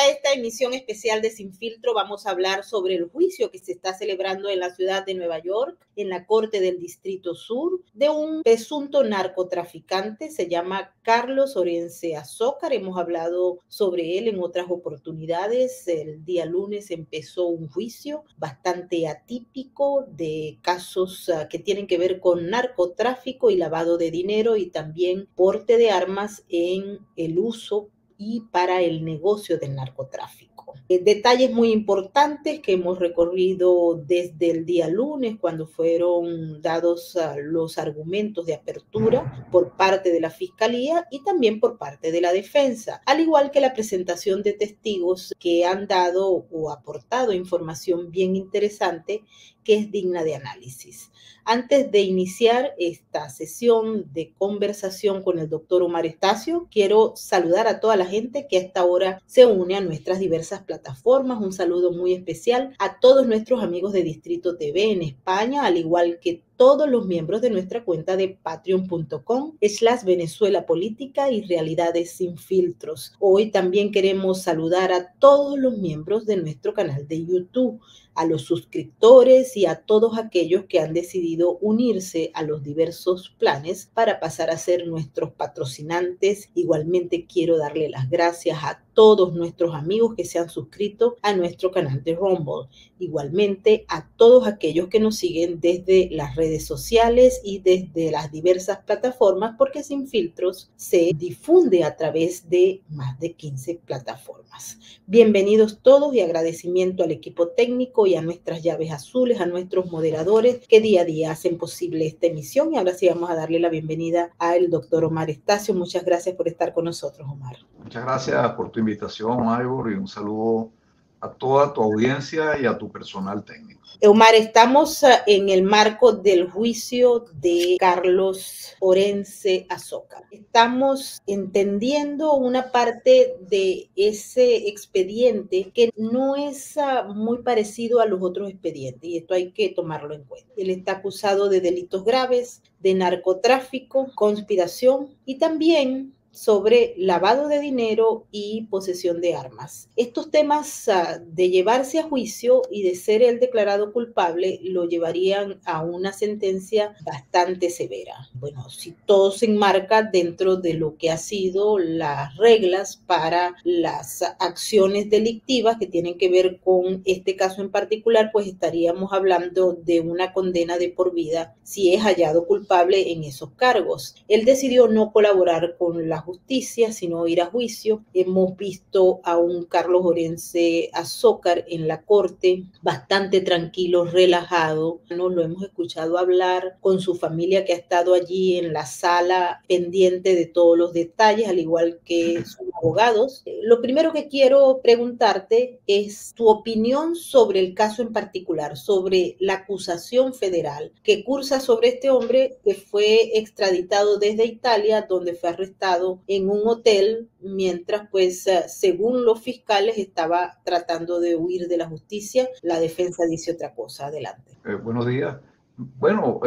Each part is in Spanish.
a esta emisión especial de Sin Filtro vamos a hablar sobre el juicio que se está celebrando en la ciudad de Nueva York, en la Corte del Distrito Sur, de un presunto narcotraficante. Se llama Carlos Orense Azócar. Hemos hablado sobre él en otras oportunidades. El día lunes empezó un juicio bastante atípico de casos que tienen que ver con narcotráfico y lavado de dinero y también porte de armas en el uso y para el negocio del narcotráfico. Detalles muy importantes que hemos recorrido desde el día lunes, cuando fueron dados los argumentos de apertura por parte de la Fiscalía y también por parte de la defensa, al igual que la presentación de testigos que han dado o aportado información bien interesante que es digna de análisis. Antes de iniciar esta sesión de conversación con el doctor Omar Estacio, quiero saludar a toda la gente que a esta hora se une a nuestras diversas plataformas. Un saludo muy especial a todos nuestros amigos de Distrito TV en España, al igual que todos los miembros de nuestra cuenta de patreon.com/Venezuela Política y Realidades Sin Filtros. Hoy también queremos saludar a todos los miembros de nuestro canal de YouTube, a los suscriptores y a todos aquellos que han decidido unirse a los diversos planes para pasar a ser nuestros patrocinantes. Igualmente quiero darle las gracias a todos nuestros amigos que se han suscrito a nuestro canal de Rumble. Igualmente a todos aquellos que nos siguen desde las redes sociales y desde las diversas plataformas, porque Sin Filtros se difunde a través de más de 15 plataformas. Bienvenidos todos y agradecimiento al equipo técnico y a nuestras llaves azules, a nuestros moderadores que día a día hacen posible esta emisión. Y ahora sí vamos a darle la bienvenida al doctor Omar Estacio. Muchas gracias por estar con nosotros, Omar. Muchas gracias por tu invitación, Ivor, y un saludo a toda tu audiencia y a tu personal técnico. Omar, estamos en el marco del juicio de Carlos Orense Azócar. Estamos entendiendo una parte de ese expediente que no es muy parecido a los otros expedientes, y esto hay que tomarlo en cuenta. Él está acusado de delitos graves, de narcotráfico, conspiración y también sobre lavado de dinero y posesión de armas. Estos temas de llevarse a juicio y de ser él declarado culpable lo llevarían a una sentencia bastante severa. Bueno, si todo se enmarca dentro de lo que ha sido las reglas para las acciones delictivas que tienen que ver con este caso en particular, pues estaríamos hablando de una condena de por vida si es hallado culpable en esos cargos. Él decidió no colaborar con la justicia, sino ir a juicio. Hemos visto a un Carlos Orense Azócar en la corte bastante tranquilo, relajado. No lo hemos escuchado hablar con su familia que ha estado allí en la sala pendiente de todos los detalles, al igual que sus abogados. Lo primero que quiero preguntarte es tu opinión sobre el caso en particular, sobre la acusación federal que cursa sobre este hombre que fue extraditado desde Italia, donde fue arrestado en un hotel mientras, pues, según los fiscales, estaba tratando de huir de la justicia. La defensa dice otra cosa. Adelante. Buenos días. Bueno,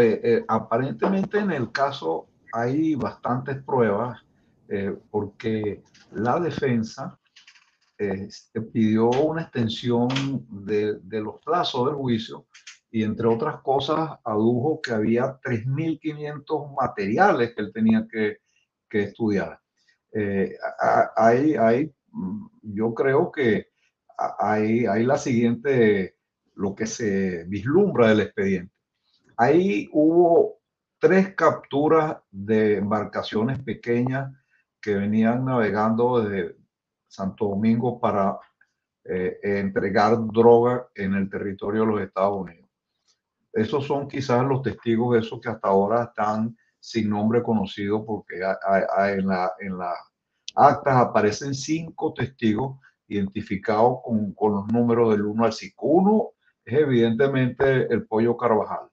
aparentemente en el caso hay bastantes pruebas porque la defensa pidió una extensión de los plazos del juicio y, entre otras cosas, adujo que había 3.500 materiales que él tenía que estudiar. Yo creo que hay la siguiente, lo que se vislumbra del expediente. Ahí hubo 3 capturas de embarcaciones pequeñas que venían navegando desde Santo Domingo para entregar droga en el territorio de los Estados Unidos. Esos son quizás los testigos, esos que hasta ahora están sin nombre conocido, porque en las actas aparecen 5 testigos identificados con los números del 1 al 5. Uno es evidentemente el Pollo Carvajal.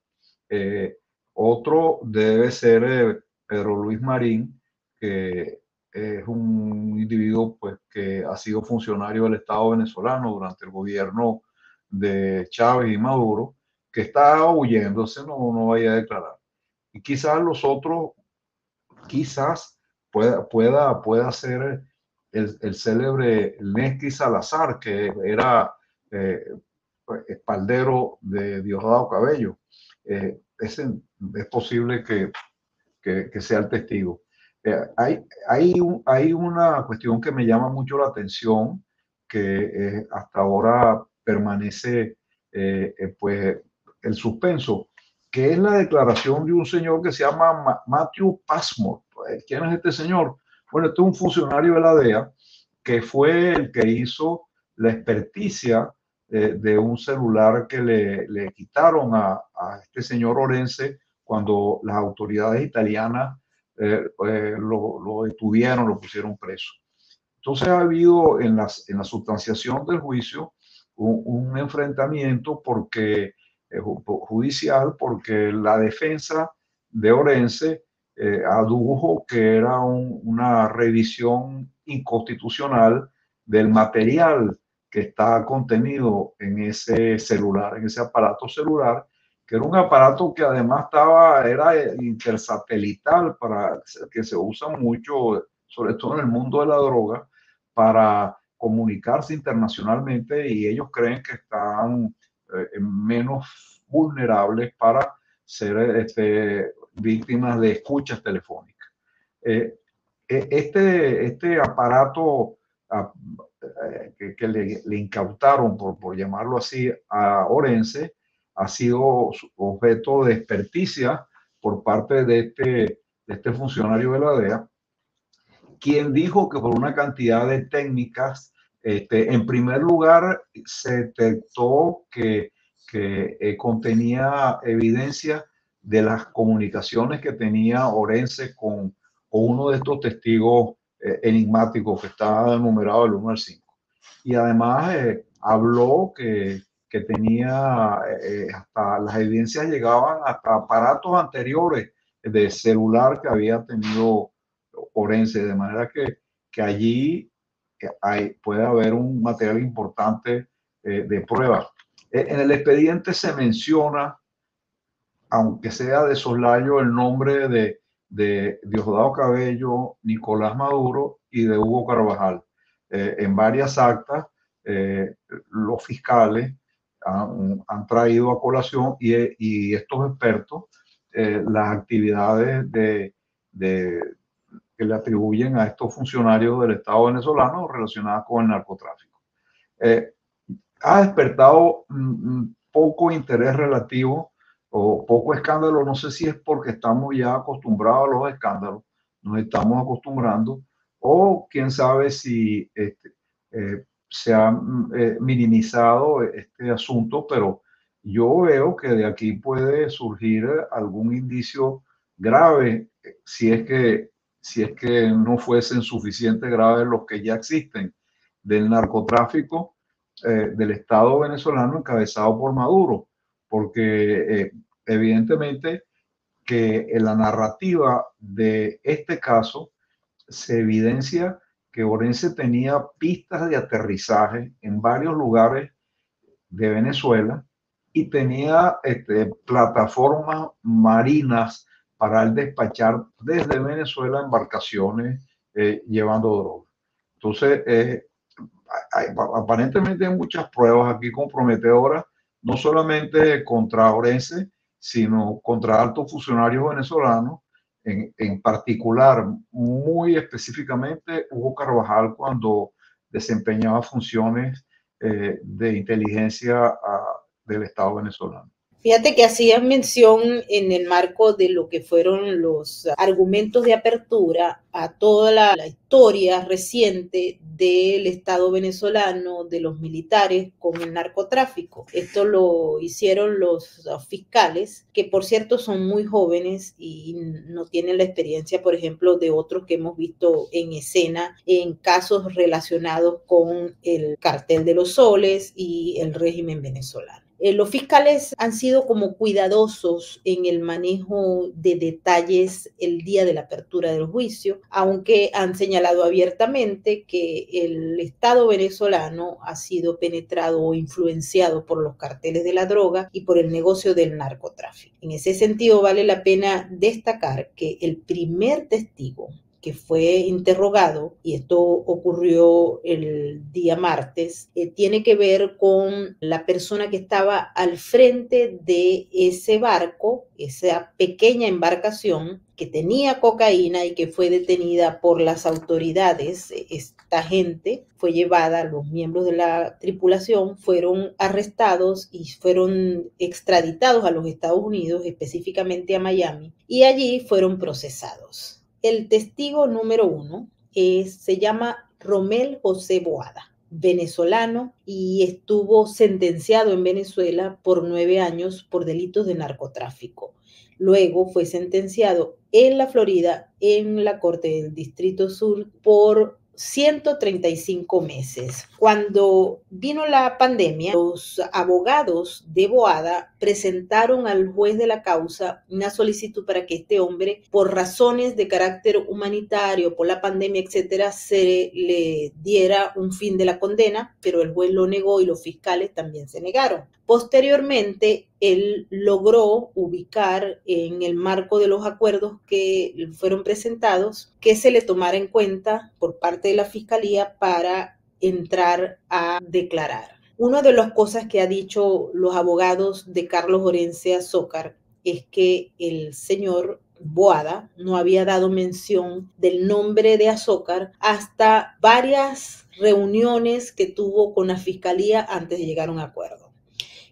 Otro debe ser Pedro Luis Marín, que es un individuo, pues, que ha sido funcionario del Estado venezolano durante el gobierno de Chávez y Maduro, que está huyéndose, no vaya a declarar. Y quizás los otros, quizás pueda ser el célebre Nesky Salazar, que era espaldero de Diosdado Cabello. Es posible que sea el testigo. Hay una cuestión que me llama mucho la atención, que hasta ahora permanece pues el suspenso, que es la declaración de un señor que se llama Matthew Passmore. ¿Quién es este señor? Bueno, este es un funcionario de la DEA que fue el que hizo la experticia de un celular que le quitaron a este señor Orense cuando las autoridades italianas lo detuvieron, lo pusieron preso. Entonces ha habido en la sustanciación del juicio un enfrentamiento judicial porque la defensa de Orense adujo que era una revisión inconstitucional del material que está contenido en ese celular, en ese aparato celular, que era un aparato que además era intersatelital, que se usa mucho, sobre todo en el mundo de la droga, para comunicarse internacionalmente, y ellos creen que están menos vulnerables para ser víctimas de escuchas telefónicas. Este aparato que le incautaron, por llamarlo así, a Orense, ha sido objeto de experticia por parte de este funcionario de la DEA, quien dijo que por una cantidad de técnicas, en primer lugar, se detectó que contenía evidencia de las comunicaciones que tenía Orense con uno de estos testigos enigmáticos que está numerado del 1 al 5. Y además habló que tenía, hasta las evidencias llegaban hasta aparatos anteriores de celular que había tenido Orense, de manera que allí puede haber un material importante de prueba. En el expediente se menciona, aunque sea de soslayo, el nombre de Diosdado Cabello, Nicolás Maduro y de Hugo Carvajal. En varias actas, los fiscales han traído a colación y estos expertos las actividades que le atribuyen a estos funcionarios del Estado venezolano relacionadas con el narcotráfico. Ha despertado poco interés relativo o poco escándalo. No sé si es porque estamos ya acostumbrados a los escándalos, nos estamos acostumbrando, o quién sabe si se ha minimizado este asunto, pero yo veo que de aquí puede surgir algún indicio grave si es que no fuesen suficientemente graves los que ya existen del narcotráfico del Estado venezolano encabezado por Maduro, porque evidentemente que en la narrativa de este caso se evidencia que Orense tenía pistas de aterrizaje en varios lugares de Venezuela y tenía plataformas marinas para el despachar desde Venezuela embarcaciones llevando droga. Entonces, aparentemente hay muchas pruebas aquí comprometedoras, no solamente contra Orense, sino contra altos funcionarios venezolanos, en particular, muy específicamente, Hugo Carvajal cuando desempeñaba funciones de inteligencia del Estado venezolano. Fíjate que hacían mención en el marco de lo que fueron los argumentos de apertura a toda la historia reciente del Estado venezolano, de los militares con el narcotráfico. Esto lo hicieron los fiscales, que por cierto son muy jóvenes y no tienen la experiencia, por ejemplo, de otros que hemos visto en escena en casos relacionados con el cartel de los soles y el régimen venezolano. Los fiscales han sido como cuidadosos en el manejo de detalles el día de la apertura del juicio, aunque han señalado abiertamente que el Estado venezolano ha sido penetrado o influenciado por los carteles de la droga y por el negocio del narcotráfico. En ese sentido, vale la pena destacar que el primer testigo que fue interrogado, y esto ocurrió el día martes, tiene que ver con la persona que estaba al frente de ese barco, esa pequeña embarcación que tenía cocaína y que fue detenida por las autoridades. Esta gente fue llevada, los miembros de la tripulación fueron arrestados y fueron extraditados a los Estados Unidos, específicamente a Miami, y allí fueron procesados. El testigo número 1 se llama Romel José Boada, venezolano, y estuvo sentenciado en Venezuela por 9 años por delitos de narcotráfico. Luego fue sentenciado en la Florida, en la Corte del Distrito Sur, por 135 meses. Cuando vino la pandemia, los abogados de Boada presentaron al juez de la causa una solicitud para que este hombre, por razones de carácter humanitario, por la pandemia, etcétera, se le diera un fin de la condena, pero el juez lo negó y los fiscales también se negaron. Posteriormente, él logró ubicar en el marco de los acuerdos que fueron presentados que se le tomara en cuenta por parte de la fiscalía para entrar a declarar. Una de las cosas que ha dicho los abogados de Carlos Orense Azócar es que el señor Boada no había dado mención del nombre de Azócar hasta varias reuniones que tuvo con la fiscalía antes de llegar a un acuerdo.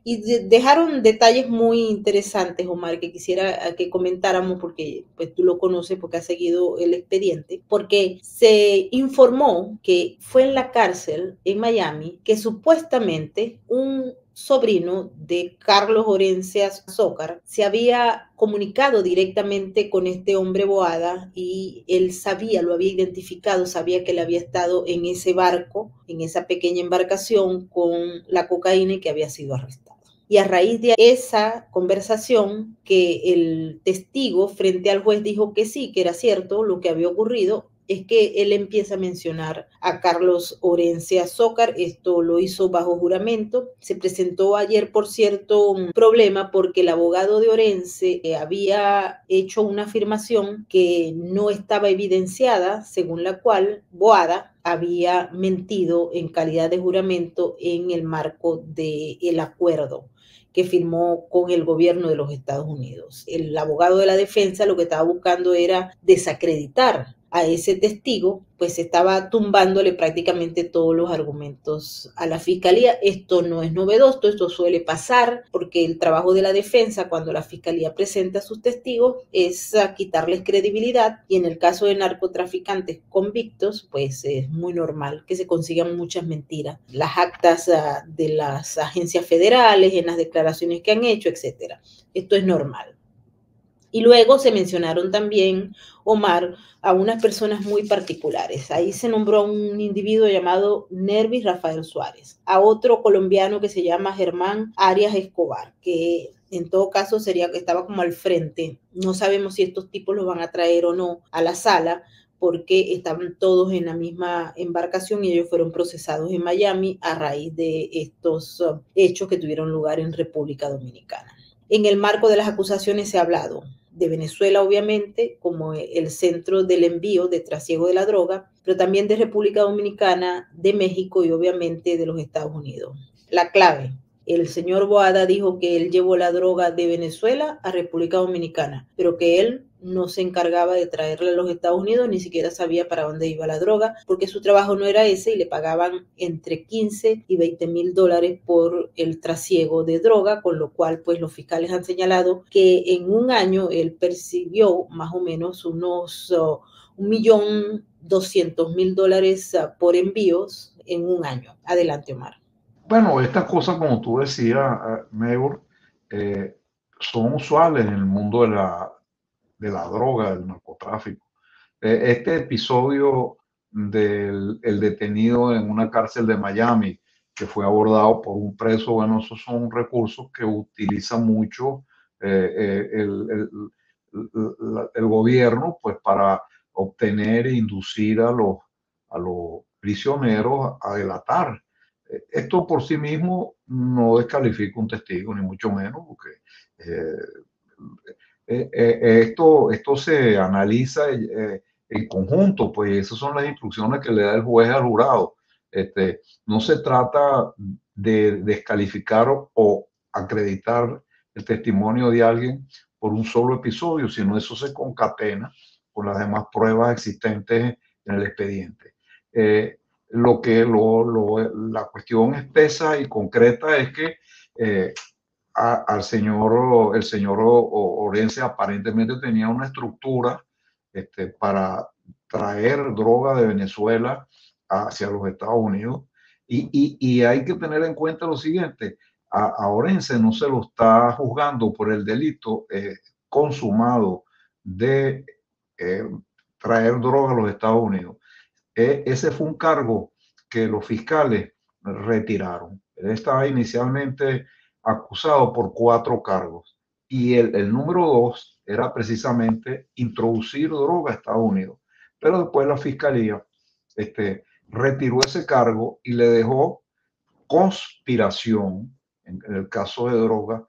Y dejaron detalles muy interesantes, Omar, que quisiera que comentáramos, porque pues, tú lo conoces porque has seguido el expediente, porque se informó que fue en la cárcel en Miami que supuestamente un sobrino de Carlos Orense Azócar se había comunicado directamente con este hombre Boada, y él sabía, lo había identificado, sabía que él había estado en ese barco, en esa pequeña embarcación con la cocaína y que había sido arrestado. Y a raíz de esa conversación, que el testigo frente al juez dijo que sí, que era cierto lo que había ocurrido, es que él empieza a mencionar a Carlos Orense Azócar. Esto lo hizo bajo juramento. Se presentó ayer, por cierto, un problema porque el abogado de Orense había hecho una afirmación que no estaba evidenciada, según la cual Boada había mentido en calidad de juramento en el marco del acuerdo que firmó con el gobierno de los Estados Unidos. El abogado de la defensa lo que estaba buscando era desacreditar a ese testigo, pues estaba tumbándole prácticamente todos los argumentos a la fiscalía. Esto no es novedoso, esto suele pasar, porque el trabajo de la defensa cuando la fiscalía presenta a sus testigos es quitarles credibilidad, y en el caso de narcotraficantes convictos, pues es muy normal que se consigan muchas mentiras. Las actas de las agencias federales, en las declaraciones que han hecho, etcétera. Esto es normal. Y luego se mencionaron también, Omar, a unas personas muy particulares. Ahí se nombró a un individuo llamado Nervis Rafael Suárez, a otro colombiano que se llama Germán Arias Escobar, que en todo caso sería que estaba como al frente. No sabemos si estos tipos los van a traer o no a la sala, porque estaban todos en la misma embarcación y ellos fueron procesados en Miami a raíz de estos hechos que tuvieron lugar en República Dominicana. En el marco de las acusaciones se ha hablado de Venezuela, obviamente, como el centro del envío de trasiego de la droga, pero también de República Dominicana, de México y obviamente de los Estados Unidos. La clave: el señor Boada dijo que él llevó la droga de Venezuela a República Dominicana, pero que él no se encargaba de traerla a los Estados Unidos, ni siquiera sabía para dónde iba la droga, porque su trabajo no era ese y le pagaban entre 15 y 20 mil dólares por el trasiego de droga, con lo cual pues los fiscales han señalado que en un año él percibió más o menos unos 1.200.000 dólares por envíos en un año. Adelante, Omar. Bueno, estas cosas, como tú decías, Mebor, son usuales en el mundo de la droga, del narcotráfico. Este episodio del el detenido en una cárcel de Miami, que fue abordado por un preso, bueno, esos son recursos que utiliza mucho el gobierno, pues para obtener e inducir a los prisioneros a delatar. Esto por sí mismo no descalifica un testigo, ni mucho menos, porque esto se analiza en conjunto, pues esas son las instrucciones que le da el juez al jurado. No se trata de descalificar o acreditar el testimonio de alguien por un solo episodio, sino eso se concatena con las demás pruebas existentes en el expediente. La cuestión espesa y concreta es que el señor Orense aparentemente tenía una estructura para traer droga de Venezuela hacia los Estados Unidos. Y hay que tener en cuenta lo siguiente, a Orense no se lo está juzgando por el delito consumado de traer droga a los Estados Unidos. Ese fue un cargo que los fiscales retiraron. Él estaba inicialmente acusado por 4 cargos y el número 2 era precisamente introducir droga a Estados Unidos. Pero después la fiscalía retiró ese cargo y le dejó conspiración, en el caso de droga,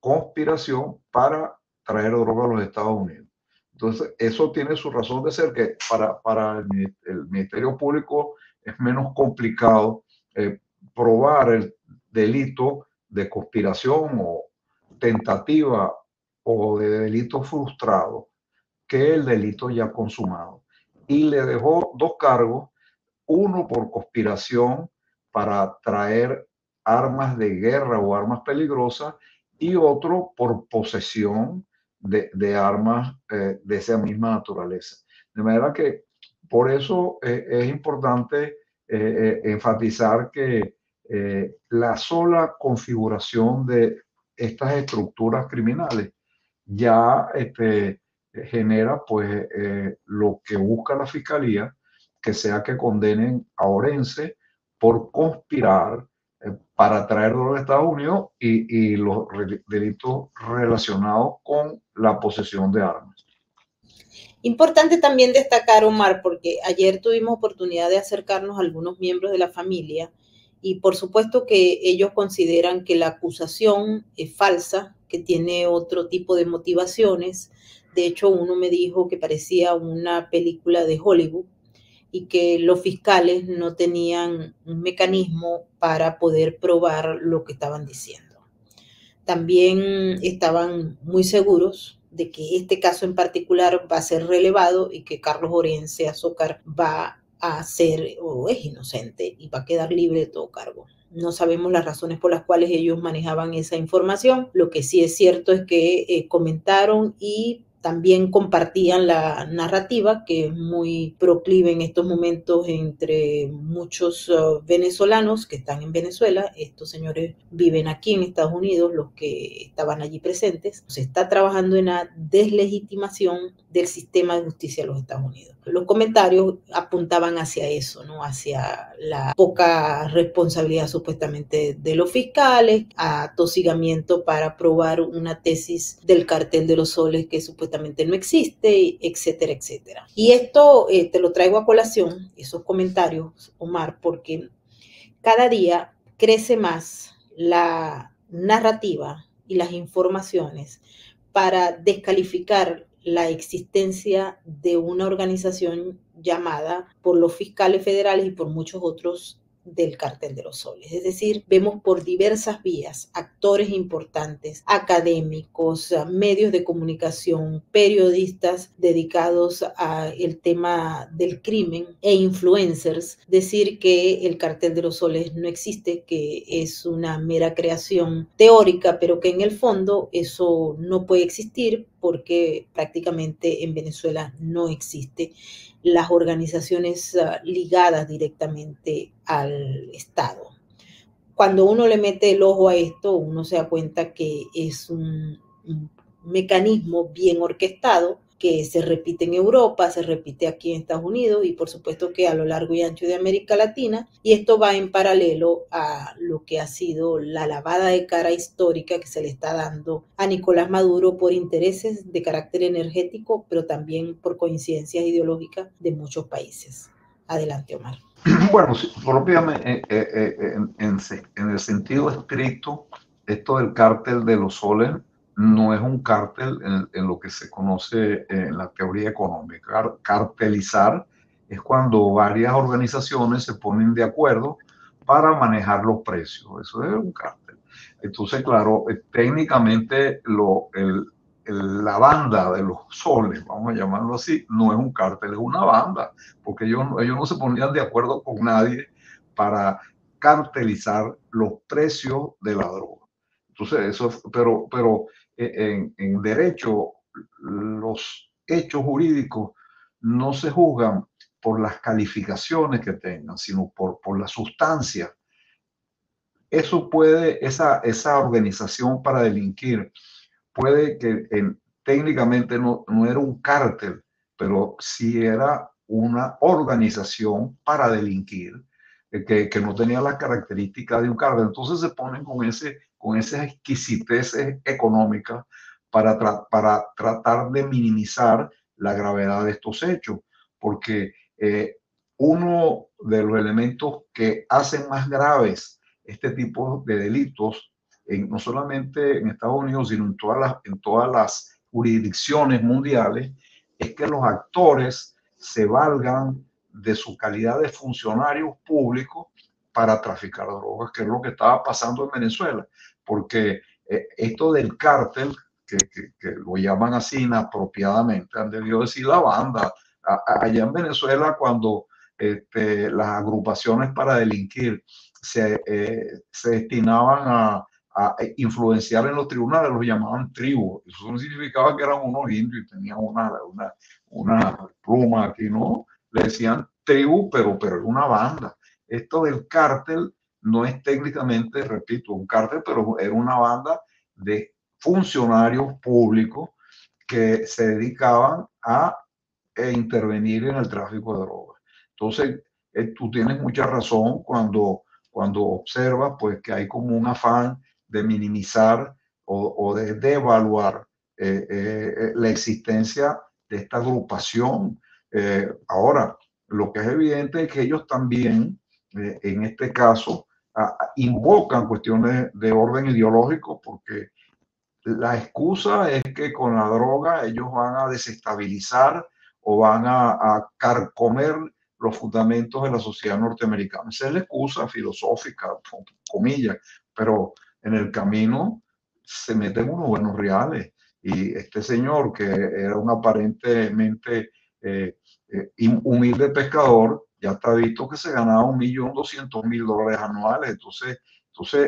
conspiración para traer droga a los Estados Unidos. Entonces, eso tiene su razón de ser, que para el Ministerio Público es menos complicado probar el delito de conspiración o tentativa o de delito frustrado que el delito ya consumado. Y le dejó 2 cargos, uno por conspiración para traer armas de guerra o armas peligrosas y otro por posesión de armas de esa misma naturaleza. De manera que por eso es importante enfatizar que la sola configuración de estas estructuras criminales ya genera pues lo que busca la fiscalía, que sea que condenen a Orense por conspirar para traer droga a Estados Unidos y los delitos relacionados con la posesión de armas. Importante también destacar, Omar, porque ayer tuvimos oportunidad de acercarnos a algunos miembros de la familia y por supuesto que ellos consideran que la acusación es falsa, que tiene otro tipo de motivaciones. De hecho, uno me dijo que parecía una película de Hollywood y que los fiscales no tenían un mecanismo para poder probar lo que estaban diciendo. También estaban muy seguros de que este caso en particular va a ser relevado y que Carlos Orense Azócar va a ser o es inocente y va a quedar libre de todo cargo. No sabemos las razones por las cuales ellos manejaban esa información. Lo que sí es cierto es que comentaron y también compartían la narrativa que es muy proclive en estos momentos entre muchos venezolanos que están en Venezuela. Estos señores viven aquí en Estados Unidos, los que estaban allí presentes. Se está trabajando en la deslegitimación del sistema de justicia de los Estados Unidos. Los comentarios apuntaban hacia eso, ¿no? Hacia la poca responsabilidad supuestamente de los fiscales, atosigamiento para probar una tesis del cartel de los soles que supuestamente no existe, etcétera, etcétera. Y esto te lo traigo a colación, esos comentarios, Omar, porque cada día crece más la narrativa y las informaciones para descalificar la existencia de una organización llamada por los fiscales federales y por muchos otros del cartel de los soles. Es decir, vemos por diversas vías actores importantes, académicos, medios de comunicación, periodistas dedicados al tema del crimen e influencers decir que el cartel de los soles no existe, que es una mera creación teórica, pero que en el fondo eso no puede existir porque prácticamente en Venezuela no existe las organizaciones ligadas directamente al Estado. Cuando uno le mete el ojo a esto, uno se da cuenta que es un mecanismo bien orquestado que se repite en Europa, se repite aquí en Estados Unidos y por supuesto que a lo largo y ancho de América Latina, y esto va en paralelo a lo que ha sido la lavada de cara histórica que se le está dando a Nicolás Maduro por intereses de carácter energético, pero también por coincidencias ideológicas de muchos países. Adelante, Omar. Bueno, propiamente en el sentido estricto, esto del cártel de los soles no es un cártel en lo que se conoce en la teoría económica. Cartelizar es cuando varias organizaciones se ponen de acuerdo para manejar los precios. Eso es un cártel. Entonces, claro, técnicamente la banda de los soles, vamos a llamarlo así, no es un cártel, es una banda, porque ellos no se ponían de acuerdo con nadie para cartelizar los precios de la droga. Entonces, pero en derecho, los hechos jurídicos no se juzgan por las calificaciones que tengan, sino por la sustancia. Eso puede, esa organización para delinquir, puede que técnicamente no era un cártel, pero sí era una organización para delinquir, que no tenía las características de un cártel. Entonces se ponen con esa exquisitez económica para tratar de minimizar la gravedad de estos hechos, porque uno de los elementos que hacen más graves este tipo de delitos, no solamente en Estados Unidos, sino en todas las jurisdicciones mundiales, es que los actores se valgan de su calidad de funcionarios públicos para traficar drogas, que es lo que estaba pasando en Venezuela, porque esto del cártel, que lo llaman así inapropiadamente, han debido decir la banda. Allá en Venezuela, cuando las agrupaciones para delinquir se destinaban a influenciar en los tribunales, los llamaban tribus. Eso no significaba que eran unos indios y tenían una pluma aquí, ¿no? Le decían tribu, pero era una banda. Esto del cártel no es técnicamente, repito, un cártel, pero era una banda de funcionarios públicos que se dedicaban a intervenir en el tráfico de drogas. Entonces, tú tienes mucha razón cuando observas pues, que hay como un afán de minimizar o de devaluar la existencia de esta agrupación. Ahora, lo que es evidente es que ellos también, en este caso, invocan cuestiones de orden ideológico, porque la excusa es que con la droga ellos van a desestabilizar o van a carcomer los fundamentos de la sociedad norteamericana. Esa es la excusa filosófica, comillas, pero en el camino se meten unos buenos reales. Y este señor, que era un aparentemente humilde pescador, ya está visto que se ganaba $1.200.000 anuales. Entonces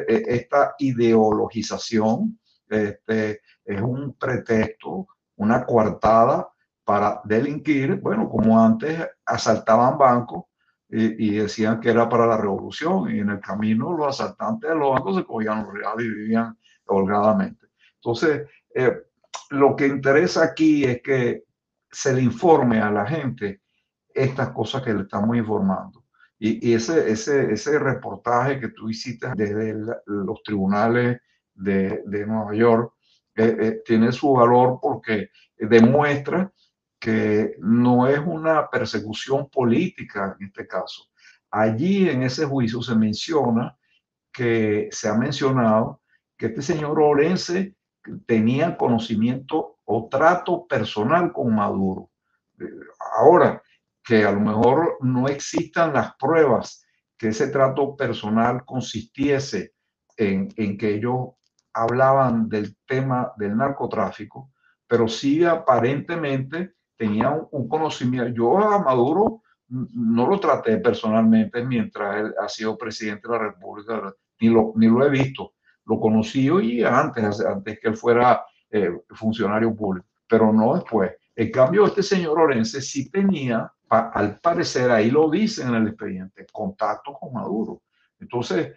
esta ideologización es un pretexto, una coartada para delinquir. Bueno, como antes asaltaban bancos y decían que era para la revolución, y en el camino los asaltantes de los bancos se cogían los reales y vivían holgadamente. Entonces, lo que interesa aquí es que se le informe a la gente estas cosas que le estamos informando. Y ese reportaje que tú hiciste desde los tribunales de Nueva York tiene su valor porque demuestra que no es una persecución política en este caso. Allí en ese juicio se menciona se ha mencionado que este señor Orense tenía conocimiento o trato personal con Maduro. Ahora, que a lo mejor no existan las pruebas que ese trato personal consistiese en que ellos hablaban del tema del narcotráfico, pero sí aparentemente tenían un conocimiento. Yo a Maduro no lo traté personalmente mientras él ha sido presidente de la República, ni lo he visto. Lo conocí y antes que él fuera funcionario público, pero no después. En cambio, este señor Orense sí tenía, al parecer, ahí lo dicen en el expediente, contacto con Maduro. Entonces,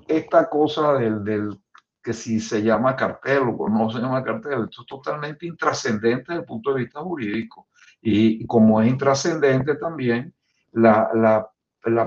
esta cosa que si se llama cartel o no se llama cartel, esto es totalmente intrascendente desde el punto de vista jurídico. Y como es intrascendente también la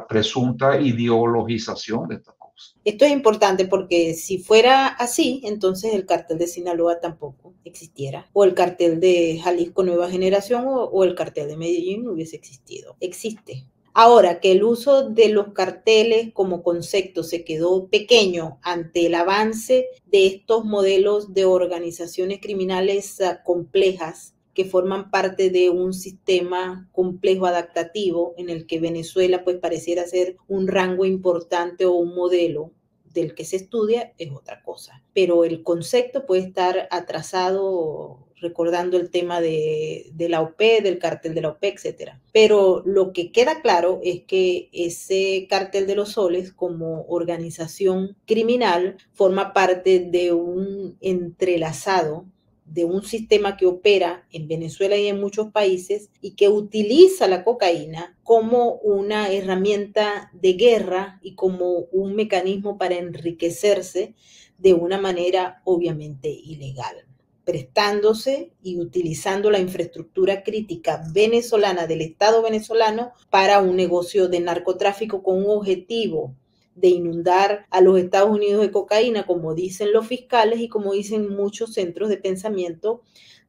presunta ideologización de estas cosas. Esto es importante porque si fuera así, entonces el cartel de Sinaloa tampoco existiera, o el cartel de Jalisco Nueva Generación o el cartel de Medellín no hubiese existido. Existe. Ahora, que el uso de los carteles como concepto se quedó pequeño ante el avance de estos modelos de organizaciones criminales complejas que forman parte de un sistema complejo adaptativo en el que Venezuela pues pareciera ser un rango importante o un modelo del que se estudia es otra cosa. Pero el concepto puede estar atrasado, recordando el tema de la OP, del cartel de la OP, etcétera. Pero lo que queda claro es que ese cartel de los soles como organización criminal forma parte de un entrelazado de un sistema que opera en Venezuela y en muchos países y que utiliza la cocaína como una herramienta de guerra y como un mecanismo para enriquecerse de una manera obviamente ilegal, prestándose y utilizando la infraestructura crítica venezolana del Estado venezolano para un negocio de narcotráfico con un objetivo de inundar a los Estados Unidos de cocaína, como dicen los fiscales y como dicen muchos centros de pensamiento,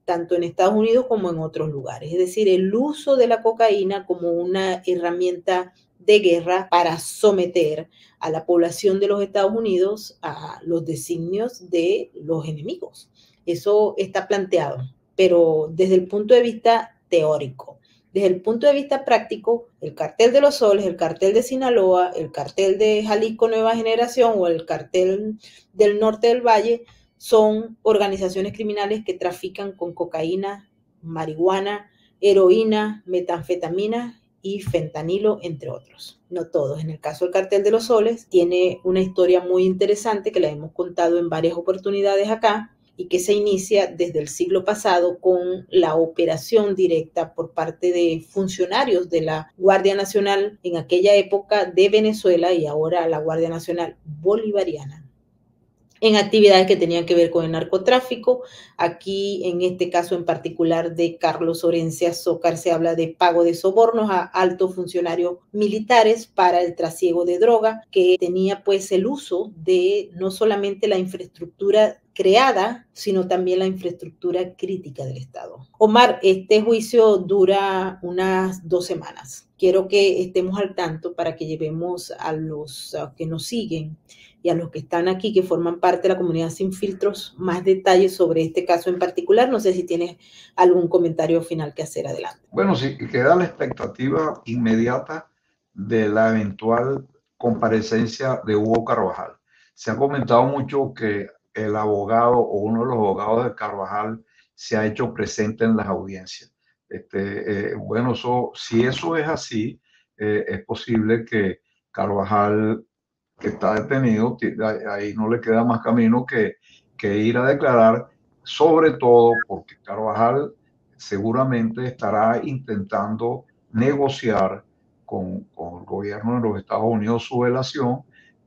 tanto en Estados Unidos como en otros lugares. Es decir, el uso de la cocaína como una herramienta de guerra para someter a la población de los Estados Unidos a los designios de los enemigos. Eso está planteado, pero desde el punto de vista teórico. Desde el punto de vista práctico, el cartel de los soles, el cartel de Sinaloa, el cartel de Jalisco Nueva Generación o el cartel del norte del Valle son organizaciones criminales que trafican con cocaína, marihuana, heroína, metanfetamina y fentanilo, entre otros. No todos. En el caso del cartel de los soles, tiene una historia muy interesante que la hemos contado en varias oportunidades acá, y que se inicia desde el siglo pasado con la operación directa por parte de funcionarios de la Guardia Nacional en aquella época de Venezuela y ahora la Guardia Nacional Bolivariana, en actividades que tenían que ver con el narcotráfico. Aquí, en este caso en particular de Carlos Orense Azócar, se habla de pago de sobornos a altos funcionarios militares para el trasiego de droga, que tenía pues el uso de no solamente la infraestructura creada, sino también la infraestructura crítica del Estado. Omar, este juicio dura unas 2 semanas. Quiero que estemos al tanto para que llevemos a los que nos siguen y a los que están aquí, que forman parte de la comunidad Sin Filtros, más detalles sobre este caso en particular. No sé si tienes algún comentario final que hacer. Adelante. Bueno, sí, queda la expectativa inmediata de la eventual comparecencia de Hugo Carvajal. Se ha comentado mucho que el abogado o uno de los abogados de Carvajal se ha hecho presente en las audiencias. Bueno, si eso es así, es posible que Carvajal, que está detenido, ahí no le queda más camino que ir a declarar, sobre todo porque Carvajal seguramente estará intentando negociar con el gobierno de los Estados Unidos su relación,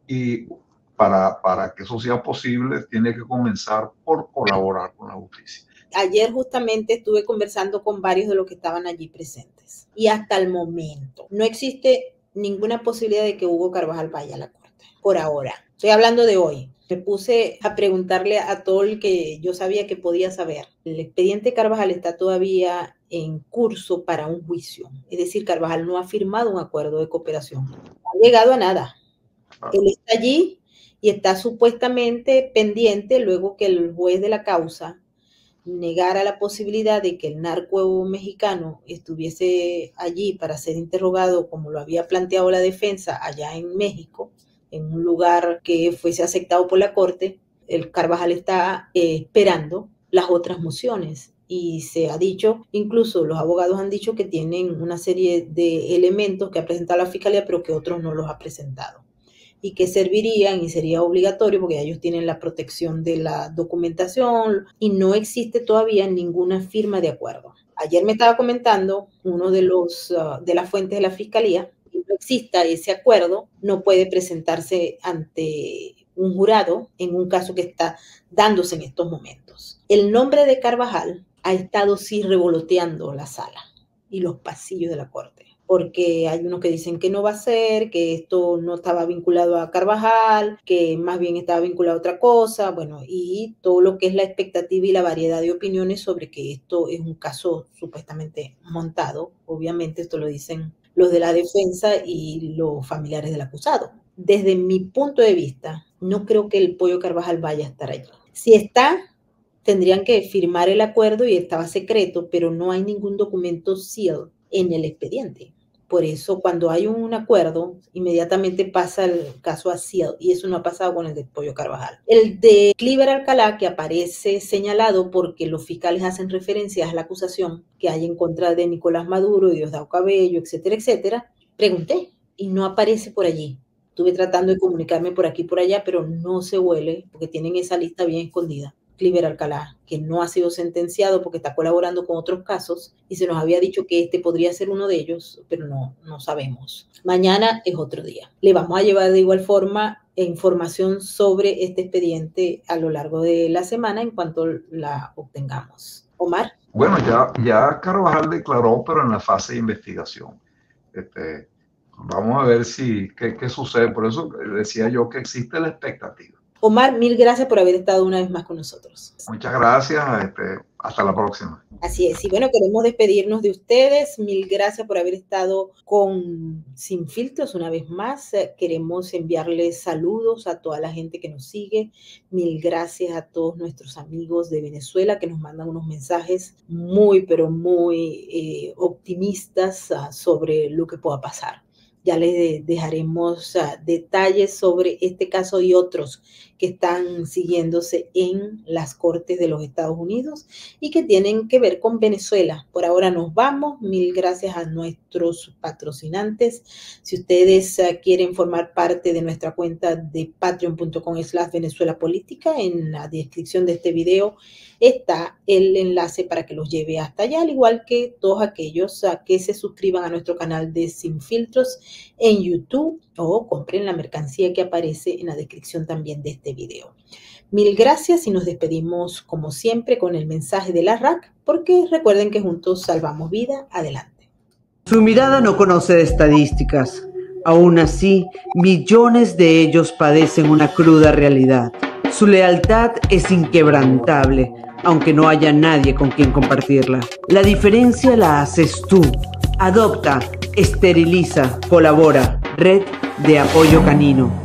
y para que eso sea posible tiene que comenzar por colaborar con la justicia. Ayer justamente estuve conversando con varios de los que estaban allí presentes y hasta el momento no existe ninguna posibilidad de que Hugo Carvajal vaya a la corte, por ahora. Estoy hablando de hoy. Me puse a preguntarle a todo el que yo sabía que podía saber. El expediente Carvajal está todavía en curso para un juicio. Es decir, Carvajal no ha firmado un acuerdo de cooperación. No ha llegado a nada. Él está allí y está supuestamente pendiente luego que el juez de la causa negara la posibilidad de que el narco mexicano estuviese allí para ser interrogado, como lo había planteado la defensa allá en México, en un lugar que fuese aceptado por la corte. El Carvajal está esperando las otras mociones. Y se ha dicho, incluso los abogados han dicho que tienen una serie de elementos que ha presentado la fiscalía, pero que otros no los ha presentado, y que servirían y sería obligatorio porque ellos tienen la protección de la documentación y no existe todavía ninguna firma de acuerdo. Ayer me estaba comentando uno de las fuentes de la fiscalía que no exista ese acuerdo, no puede presentarse ante un jurado en un caso que está dándose en estos momentos. El nombre de Carvajal ha estado sí revoloteando la sala y los pasillos de la corte, porque hay unos que dicen que no va a ser, que esto no estaba vinculado a Carvajal, que más bien estaba vinculado a otra cosa, bueno, y todo lo que es la expectativa y la variedad de opiniones sobre que esto es un caso supuestamente montado. Obviamente esto lo dicen los de la defensa y los familiares del acusado. Desde mi punto de vista, no creo que el Pollo Carvajal vaya a estar allí. Si está, tendrían que firmar el acuerdo y estaba secreto, pero no hay ningún documento seal en el expediente. Por eso, cuando hay un acuerdo, inmediatamente pasa el caso a seal, y eso no ha pasado con el de Pollo Carvajal. El de Cliver Alcalá, que aparece señalado porque los fiscales hacen referencias a la acusación que hay en contra de Nicolás Maduro, Diosdado Cabello, etcétera, etcétera, pregunté y no aparece por allí. Estuve tratando de comunicarme por aquí y por allá, pero no se huele porque tienen esa lista bien escondida. Cliver Alcalá, que no ha sido sentenciado porque está colaborando con otros casos y se nos había dicho que este podría ser uno de ellos, pero no sabemos. Mañana es otro día. Le vamos a llevar de igual forma información sobre este expediente a lo largo de la semana en cuanto la obtengamos. Omar. Bueno, ya Carvajal declaró, pero en la fase de investigación. Vamos a ver qué sucede. Por eso decía yo que existe la expectativa. Omar, mil gracias por haber estado una vez más con nosotros. Muchas gracias. Hasta la próxima. Así es. Y bueno, queremos despedirnos de ustedes. Mil gracias por haber estado con Sin Filtros una vez más. Queremos enviarles saludos a toda la gente que nos sigue. Mil gracias a todos nuestros amigos de Venezuela que nos mandan unos mensajes muy, pero muy optimistas sobre lo que pueda pasar. Ya les dejaremos detalles sobre este caso y otros que están siguiéndose en las Cortes de los Estados Unidos y que tienen que ver con Venezuela. Por ahora nos vamos. Mil gracias a nuestros patrocinantes. Si ustedes quieren formar parte de nuestra cuenta de patreon.com/Venezuela Política, en la descripción de este video está el enlace para que los lleve hasta allá, al igual que todos aquellos que se suscriban a nuestro canal de Sin Filtros en YouTube o compren la mercancía que aparece en la descripción también de este video. Mil gracias y nos despedimos como siempre con el mensaje de la RAC, porque recuerden que juntos salvamos vida. Adelante. Su mirada no conoce de estadísticas. Aún así, millones de ellos padecen una cruda realidad. Su lealtad es inquebrantable, aunque no haya nadie con quien compartirla. La diferencia la haces tú. Adopta, esteriliza, colabora. Red de Apoyo Canino.